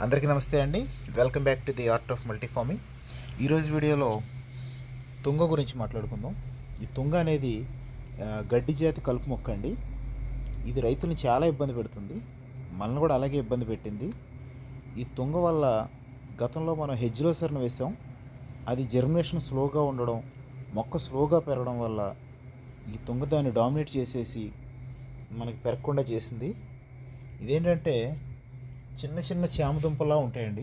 అందరికీ నమస్తే అండి. Welcome back to the art of multi farming. ఈరోజు వీడియోలో తుంగ గురించి మాట్లాడుకుందాం. ఈ తుంగ అనేది గడ్డి జాతి కలుపు మొక్క అండి. ఇది రైతులను చాలా ఇబ్బంది పెడుతుంది, మనల్ని కూడా అలాగే ఇబ్బంది పెట్టింది. ఈ తుంగ వల్ల గతంలో మనం హెజ్లోసర్ను వేసాం. అది జర్మినేషన్ స్లోగా ఉండడం, మొక్క స్లోగా పెరగడం వల్ల ఈ తుంగ దాన్ని డామినేట్ చేసేసి మనకి పెరగకుండా చేసింది. ఇదేంటంటే చిన్న చిన్న చామదుంపలా ఉంటాయండి.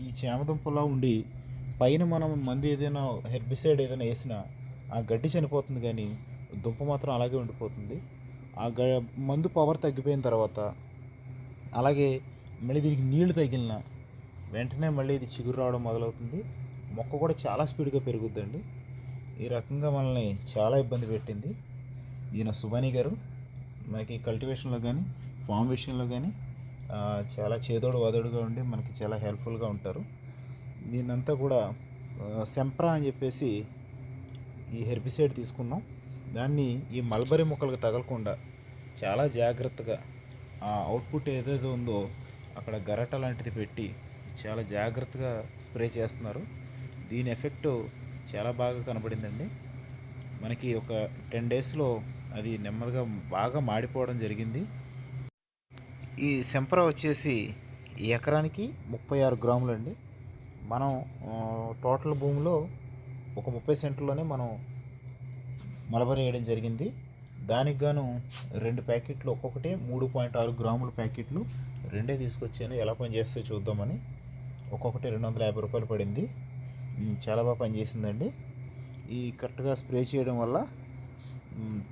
ఈ చామదుంపలా ఉండి పైన మనం మందు ఏదైనా హెర్బిసైడ్ ఏదైనా వేసినా ఆ గడ్డి చనిపోతుంది, కానీ దుంప మాత్రం అలాగే ఉండిపోతుంది. ఆ మందు పవర్ తగ్గిపోయిన తర్వాత అలాగే మళ్ళీ దీనికి నీళ్లు తగిలిన వెంటనే మళ్ళీ ఇది చిగురు రావడం మొదలవుతుంది. మొక్క కూడా చాలా స్పీడ్గా పెరుగుద్దండి. ఈ రకంగా మనల్ని చాలా ఇబ్బంది పెట్టింది. ఈయన సుబానీ గారు మనకి కల్టివేషన్లో కానీ ఫామ్ విషయంలో కానీ చాలా చేదోడు వాదోడుగా ఉండి మనకి చాలా హెల్ప్ఫుల్గా ఉంటారు. దీన్నంతా కూడా సెంప్రా అని చెప్పేసి ఈ హెర్బిసైడ్ తీసుకున్నాం. దాన్ని ఈ మల్బరీ మొక్కలకు తగలకుండా చాలా జాగ్రత్తగా ఆ అవుట్పుట్ ఏదేదో ఉందో అక్కడ గరట లాంటిది పెట్టి చాలా జాగ్రత్తగా స్ప్రే చేస్తున్నారు. దీని ఎఫెక్ట్ చాలా బాగా కనబడిందండి. మనకి ఒక 10 డేస్లో అది నెమ్మదిగా బాగా మాడిపోవడం జరిగింది. ఈ సెంపరా వచ్చేసి ఎకరానికి 36 గ్రాములు అండి. మనం టోటల్ భూమిలో ఒక 30 సెంట్లోనే మనం మలబరీ వేయడం జరిగింది. దానికి గాను 2 ప్యాకెట్లు, ఒక్కొక్కటి 3.6 గ్రాముల ప్యాకెట్లు రెండే తీసుకొచ్చాను. ఎలా పనిచేస్తే చూద్దామని. ఒక్కొక్కటి 250 రూపాయలు పడింది. చాలా బాగా పనిచేసిందండి. ఈ కరెక్ట్గా స్ప్రే చేయడం వల్ల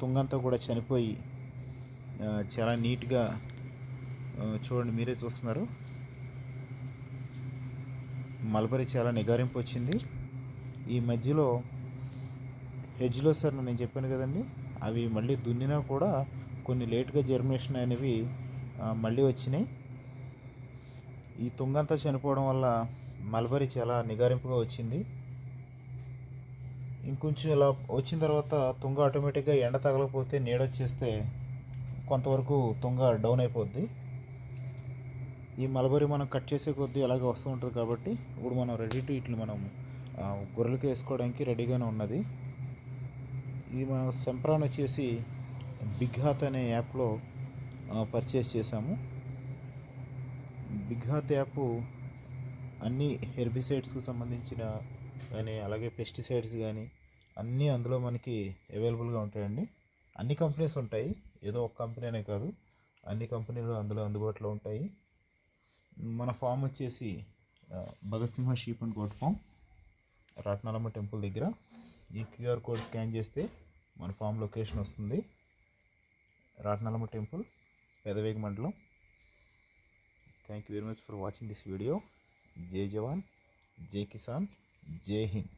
తుంగంతా కూడా చనిపోయి చాలా నీట్గా చూడండి, మీరే చూస్తున్నారు, మల్బరీ చాలా నిగారింపు వచ్చింది. ఈ మధ్యలో హెజ్లోసర్ నేను చెప్పాను కదండి, అవి మళ్ళీ దున్నినా కూడా కొన్ని లేట్గా జర్మినేషన్ అనేవి మళ్ళీ వచ్చినాయి. ఈ తుంగంతా చనిపోవడం వల్ల మల్బరీ చాలా నిగారింపుగా వచ్చింది. ఇంకొంచెం ఇలా వచ్చిన తర్వాత తుంగ ఆటోమేటిక్గా ఎండ తగలకపోతే నీడొచ్చేస్తే కొంతవరకు తుంగ డౌన్ అయిపోద్ది. ఈ మల్బరీ మనం కట్ చేసే కొద్దీ అలాగే వస్తూ ఉంటుంది కాబట్టి ఇప్పుడు మనం రెడీ టు ఇట్లు మనం గొర్రెలకి వేసుకోవడానికి రెడీగానే ఉన్నది. ఇది మనం సెంప్రాన్ వచ్చేసి బిగ్ హాత్ అనే యాప్లో పర్చేస్ చేసాము. బిగ్ హాత్ యాప్ అన్ని హెర్బిసైడ్స్కి సంబంధించిన కానీ అలాగే పెస్టిసైడ్స్ కానీ అన్నీ అందులో మనకి అవైలబుల్గా ఉంటాయండి. అన్ని కంపెనీస్ ఉంటాయి, ఏదో ఒక కంపెనీ అనే కాదు, అన్ని కంపెనీలు అందులో అందుబాటులో ఉంటాయి. మన ఫామ్ వచ్చేసి Bhagat Simha sheep and goat farm, Ratnalamma temple దగ్గర. ఈ క్యూఆర్ కోడ్ స్కాన్ చేస్తే మన ఫామ్ లొకేషన్ వస్తుంది. రాట్నాలమ్మ టెంపుల్, పెదవేగ మండలం. Thank you very much for watching this video. జై జవాన్, జై కిసాన్, జై హింద్.